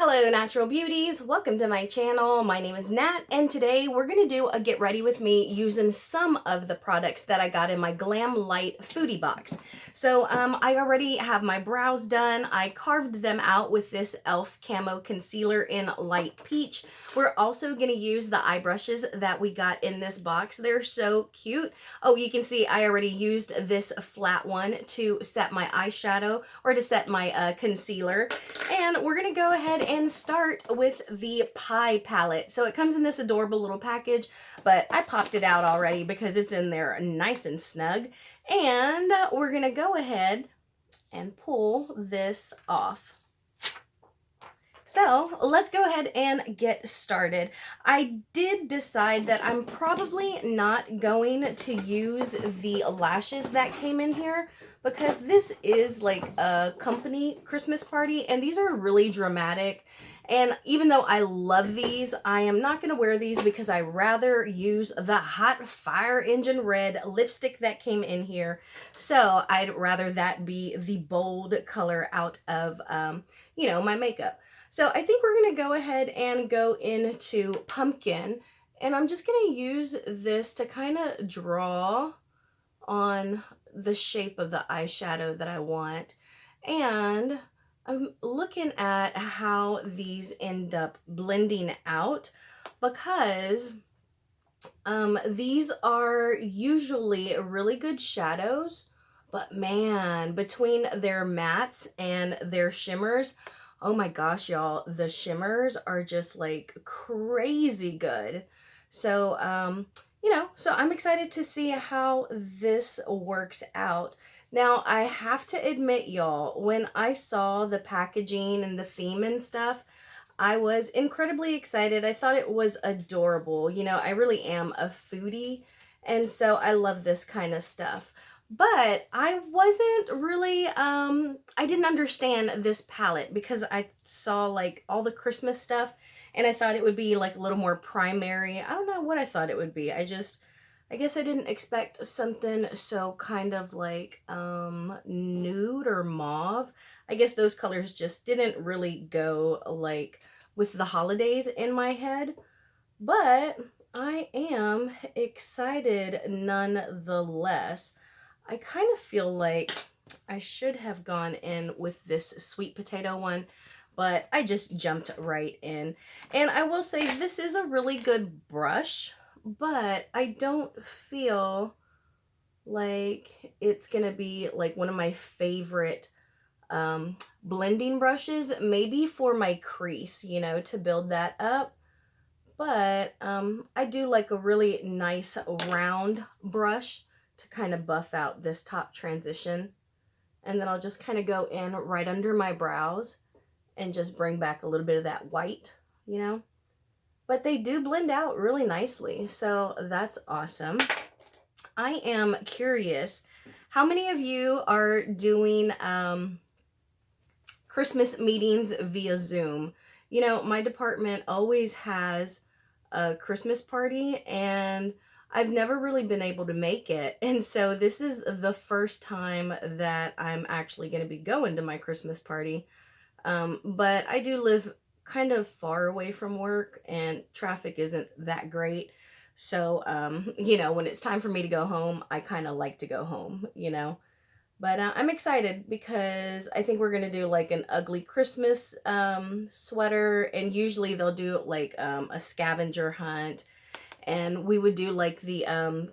Hello natural beauties, welcome to my channel. My name is Nat and today we're going to do a get ready with me using some of the products that I got in my Glamlite Foodie box. So I already have my brows done. I carved them out with this e.l.f. camo concealer in light peach. We're also going to use the eye brushes that we got in this box. They're so cute. Oh, you can see I already used this flat one to set my eyeshadow or to set my concealer. And we're going to go ahead and start with the Pie palette. So it comes in this adorable little package, but I popped it out already because it's in there nice and snug. And we're going to go ahead and pull this off. So let's go ahead and get started. I did decide that I'm probably not going to use the lashes that came in here because this is like a company Christmas party and these are really dramatic. And even though I love these, I am not going to wear these because I rather use the Hot Fire Engine Red lipstick that came in here. So I'd rather that be the bold color out of, my makeup. So I think we're going to go ahead and go into Pumpkin. And I'm just going to use this to kind of draw on the shape of the eyeshadow that I want. And I'm looking at how these end up blending out because these are usually really good shadows. But man, between their mattes and their shimmers, oh my gosh, y'all, the shimmers are just like crazy good. So, so I'm excited to see how this works out. Now, I have to admit, y'all, when I saw the packaging and the theme and stuff, I was incredibly excited. I thought it was adorable. You know, I really am a foodie, and so I love this kind of stuff. But I wasn't really, I didn't understand this palette because I saw like all the Christmas stuff and I thought it would be like a little more primary. I don't know what I thought it would be. I guess I didn't expect something so kind of like nude or mauve. I guess those colors just didn't really go like with the holidays in my head. But I am excited nonetheless. I kind of feel like I should have gone in with this sweet potato one, but I just jumped right in. And I will say this is a really good brush, but I don't feel like it's going to be like one of my favorite blending brushes, maybe for my crease, to build that up. But I do like a really nice round brush to kind of buff out this top transition. And then I'll just kind of go in right under my brows and just bring back a little bit of that white, But they do blend out really nicely, so that's awesome. I am curious, how many of you are doing Christmas meetings via Zoom? My department always has a Christmas party and I've never really been able to make it. And so this is the first time that I'm actually going to be going to my Christmas party. But I do live kind of far away from work and traffic isn't that great. So, when it's time for me to go home, I kind of like to go home. But I'm excited because I think we're going to do like an ugly Christmas sweater. And usually they'll do like a scavenger hunt. And we would do like the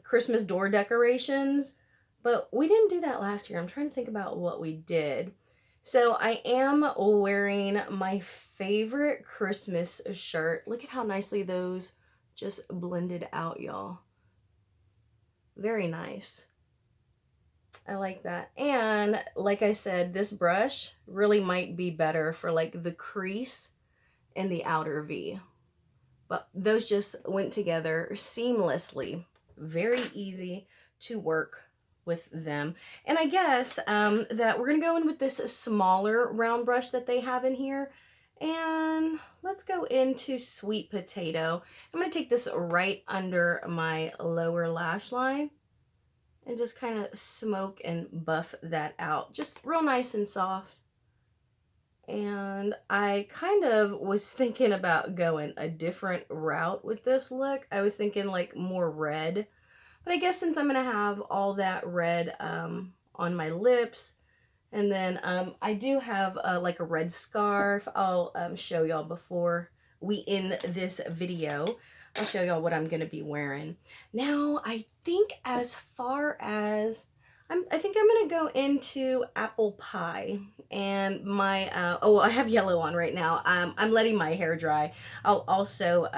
Christmas door decorations. But we didn't do that last year. I'm trying to think about what we did. So I am wearing my favorite Christmas shirt. Look at how nicely those just blended out, y'all. Very nice. I like that. And like I said, this brush really might be better for like the crease and the outer V. But those just went together seamlessly. Very easy to work with them. And I guess that we're going to go in with this smaller round brush that they have in here. And let's go into Sweet Potato. I'm going to take this right under my lower lash line and just kind of smoke and buff that out. Just real nice and soft. And I kind of was thinking about going a different route with this look. I was thinking like more red, but I guess since I'm gonna have all that red on my lips, and then I do have like a red scarf. I'll show y'all before we end this video. I'll show y'all what I'm gonna be wearing. Now I think as far as I think I'm gonna go into apple pie, and my oh, I have yellow on right now. I'm letting my hair dry. I'll also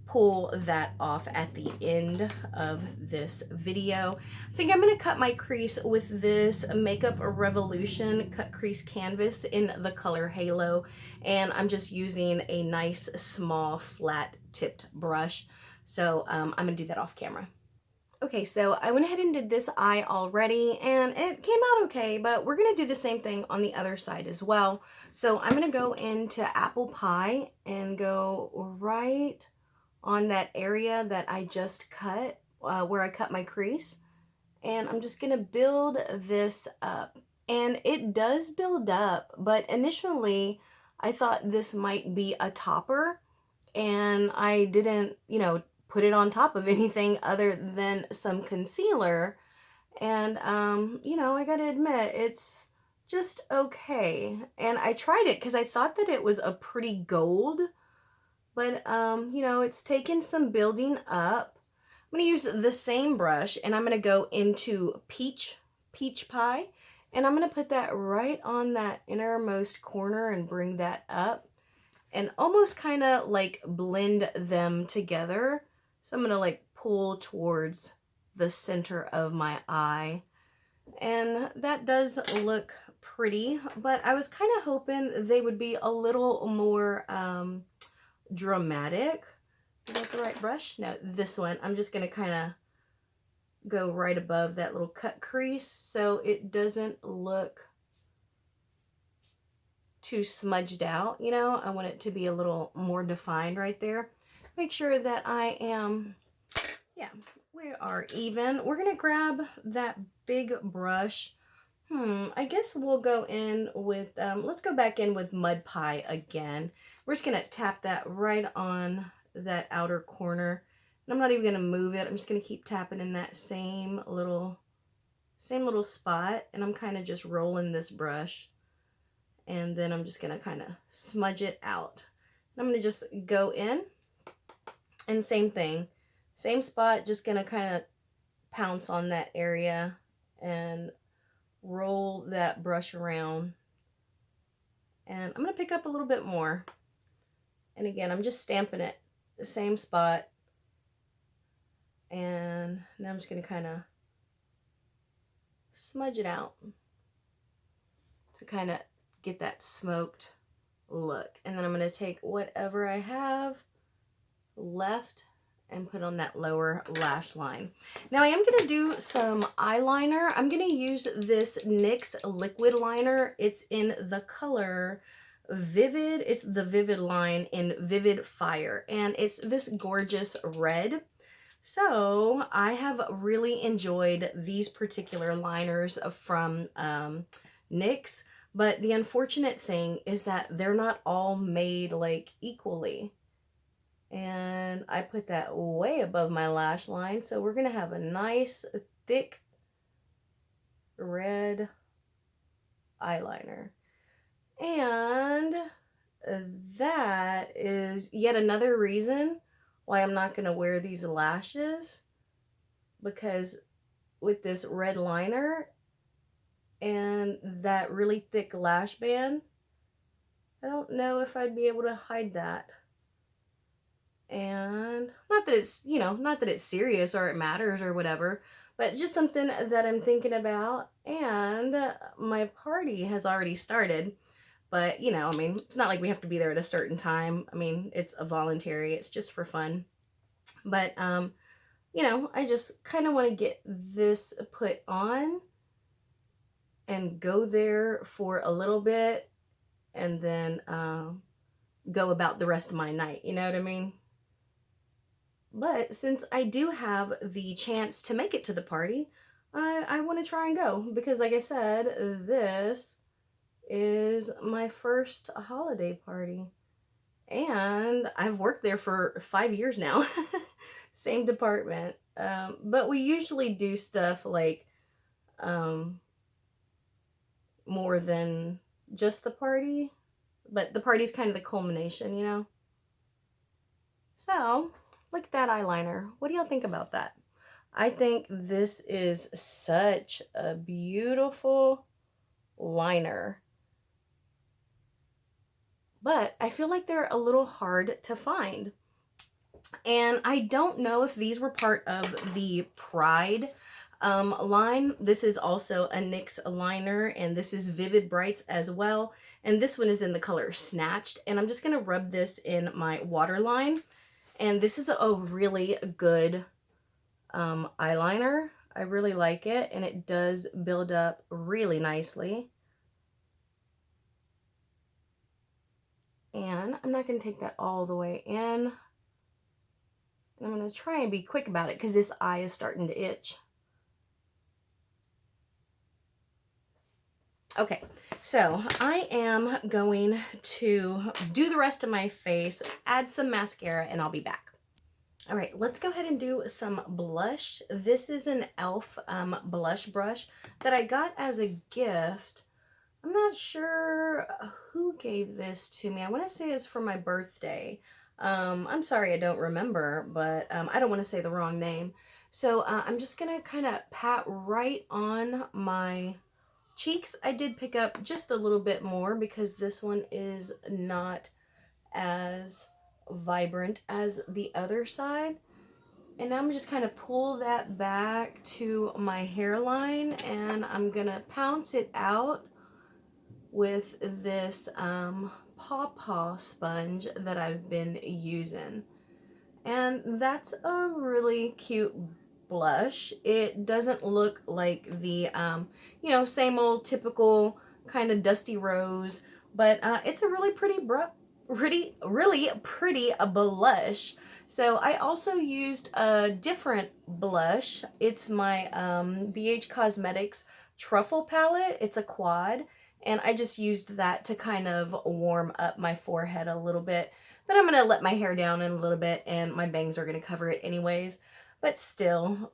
pull that off at the end of this video. I think I'm going to cut my crease with this Makeup Revolution cut crease canvas in the color Halo, and I'm just using a nice small flat tipped brush. So I'm going to do that off camera. Okay, so I went ahead and did this eye already, and it came out okay, but we're going to do the same thing on the other side as well. So I'm going to go into apple pie and go right on that area that I just cut, where I cut my crease. And I'm just gonna build this up. And it does build up, but initially I thought this might be a topper, and I didn't, you know, put it on top of anything other than some concealer. And, you know, I gotta admit, it's just okay. And I tried it because I thought that it was a pretty gold, but, you know, it's taken some building up. I'm going to use the same brush, and I'm going to go into peach pie, and I'm going to put that right on that innermost corner and bring that up and almost kind of like blend them together. So I'm going to like pull towards the center of my eye, and that does look pretty, but I was kind of hoping they would be a little more, dramatic. Is that the right brush? No, this one. I'm just going to kind of go right above that little cut crease so it doesn't look too smudged out. You know, I want it to be a little more defined right there. Make sure that I am, yeah, we are even. We're going to grab that big brush. I guess we'll go in with, let's go back in with Mud Pie again. We're just going to tap that right on that outer corner. And I'm not even going to move it. I'm just going to keep tapping in that same little spot. And I'm kind of just rolling this brush. And then I'm just going to kind of smudge it out. And I'm going to just go in. And same thing. Same spot, just going to kind of pounce on that area and roll that brush around. And I'm going to pick up a little bit more. And again, I'm just stamping it the same spot. And now I'm just going to kind of smudge it out to kind of get that smoked look. And then I'm going to take whatever I have left and put on that lower lash line. Now I am going to do some eyeliner. I'm going to use this NYX liquid liner. It's in the color Vivid. It's the Vivid line in Vivid Fire, and it's this gorgeous red. So I have really enjoyed these particular liners from NYX, but the unfortunate thing is that they're not all made like equally. And I put that way above my lash line, so we're going to have a nice thick red eyeliner. And that is yet another reason why I'm not going to wear these lashes, because with this red liner and that really thick lash band, I don't know if I'd be able to hide that. And not that it's, you know, not that it's serious or it matters or whatever, but just something that I'm thinking about. And my party has already started, but you know, I mean, it's not like we have to be there at a certain time. I mean, it's a voluntary, it's just for fun. But, you know, I just kind of want to get this put on and go there for a little bit and then go about the rest of my night. You know what I mean? But since I do have the chance to make it to the party, I want to try and go, because like I said, this is my first holiday party. And I've worked there for 5 years now. Same department. But we usually do stuff like um, more than just the party. But the party's kind of the culmination, you know? So, look at that eyeliner. What do y'all think about that? I think this is such a beautiful liner. But I feel like they're a little hard to find. And I don't know if these were part of the Pride line. This is also a NYX liner, and this is Vivid Brights as well. And this one is in the color Snatched. And I'm just going to rub this in my waterline. And this is a really good eyeliner. I really like it, and it does build up really nicely. And I'm not going to take that all the way in. And I'm going to try and be quick about it because this eye is starting to itch. Okay, so I am going to do the rest of my face, add some mascara, and I'll be back. All right, let's go ahead and do some blush. This is an e.l.f. Blush brush that I got as a gift. I'm not sure who gave this to me. I want to say it's for my birthday. I'm sorry, I don't remember, but I don't want to say the wrong name. So I'm just going to kind of pat right on my cheeks. I did pick up just a little bit more because this one is not as vibrant as the other side. And now I'm just kind of pull that back to my hairline, and I'm going to pounce it out with this Paw sponge that I've been using. And that's a really cute blush. It doesn't look like the, you know, same old typical kind of dusty rose, but it's a really pretty really pretty blush. So I also used a different blush. It's my BH Cosmetics Truffle palette. It's a quad. And I just used that to kind of warm up my forehead a little bit. But I'm going to let my hair down in a little bit, and my bangs are going to cover it anyways. But still,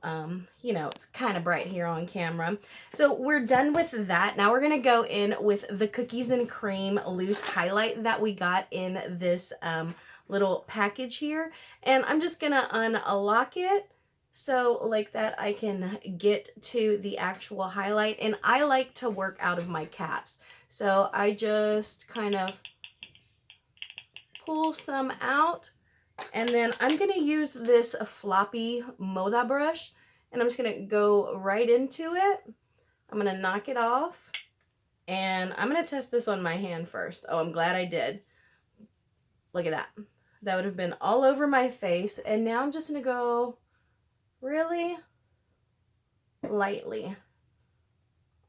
you know, it's kind of bright here on camera. So we're done with that. Now we're going to go in with the Cookies and Cream Loose Highlight that we got in this little package here. And I'm just going to unlock it. So like that, I can get to the actual highlight. And I like to work out of my caps. So I just kind of pull some out. And then I'm going to use this floppy Moda brush. And I'm just going to go right into it. I'm going to knock it off. And I'm going to test this on my hand first. Oh, I'm glad I did. Look at that. That would have been all over my face. And now I'm just going to go really lightly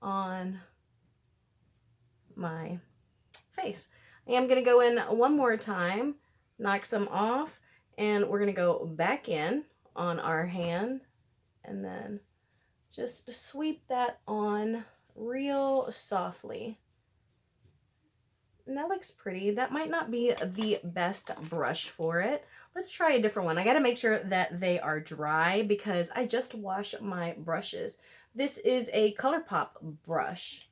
on my face. I am going to go in one more time, knock some off, and we're going to go back in on our hand and then just sweep that on real softly. And that looks pretty. That might not be the best brush for it. Let's try a different one. I got to make sure that they are dry because I just wash my brushes. This is a Colourpop brush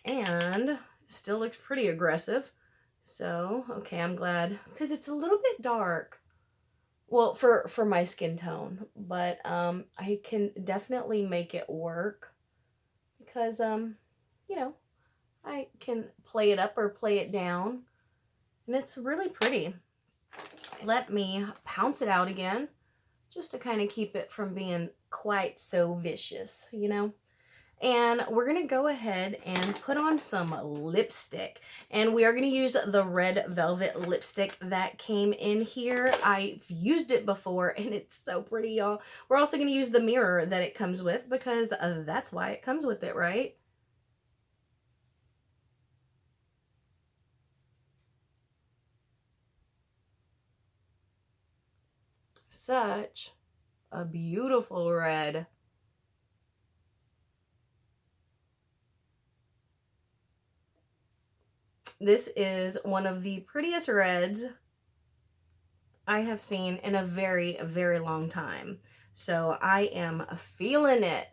and still looks pretty aggressive. So, okay, I'm glad because it's a little bit dark. Well, for my skin tone, but I can definitely make it work because you know, I can play it up or play it down, and it's really pretty. Let me pounce it out again, just to kind of keep it from being quite so vicious, you know. And we're going to go ahead and put on some lipstick. And we are going to use the Red Velvet lipstick that came in here. I've used it before, and it's so pretty, y'all. We're also going to use the mirror that it comes with because that's why it comes with it, right? Such a beautiful red. This is one of the prettiest reds I have seen in a very, very long time. So I am feeling it.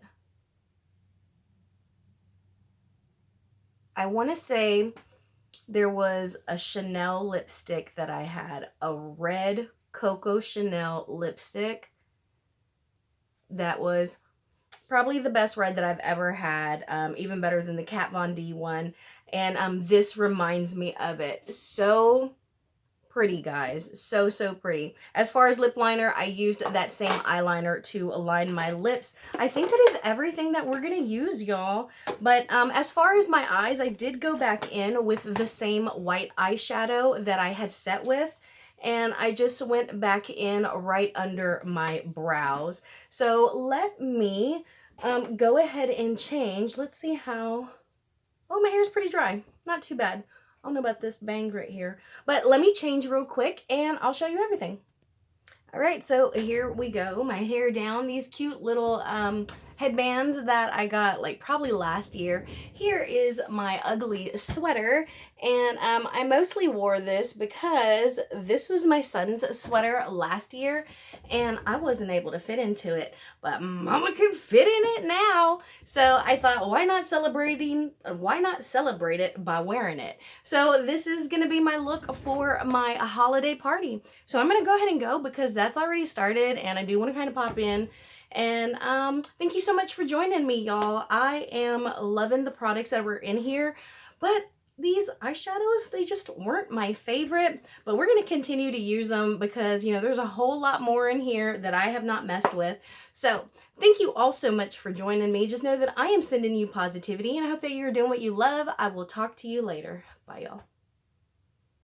I want to say there was a Chanel lipstick that I had, a red Coco Chanel lipstick that was probably the best red that I've ever had, even better than the Kat Von D one. And this reminds me of it. So pretty, guys. So, so pretty. As far as lip liner, I used that same eyeliner to align my lips. I think that is everything that we're going to use, y'all. But as far as my eyes, I did go back in with the same white eyeshadow that I had set with. And I just went back in right under my brows. So let me go ahead and change. Let's see how... Oh, my hair's pretty dry. Not too bad. I don't know about this bang right here. But let me change real quick and I'll show you everything. All right, so here we go. My hair down. These cute little headbands that I got like probably last year. Here is my ugly sweater. And I mostly wore this because this was my son's sweater last year and I wasn't able to fit into it, but mama can fit in it now. So I thought, why not celebrate it by wearing it? So this is going to be my look for my holiday party. So I'm going to go ahead and go because that's already started and I do want to kind of pop in. And thank you so much for joining me, y'all. I am loving the products that were in here, but these eyeshadows, they just weren't my favorite, but we're going to continue to use them because, you know, there's a whole lot more in here that I have not messed with. So thank you all so much for joining me. Just know that I am sending you positivity and I hope that you're doing what you love. I will talk to you later. Bye, y'all.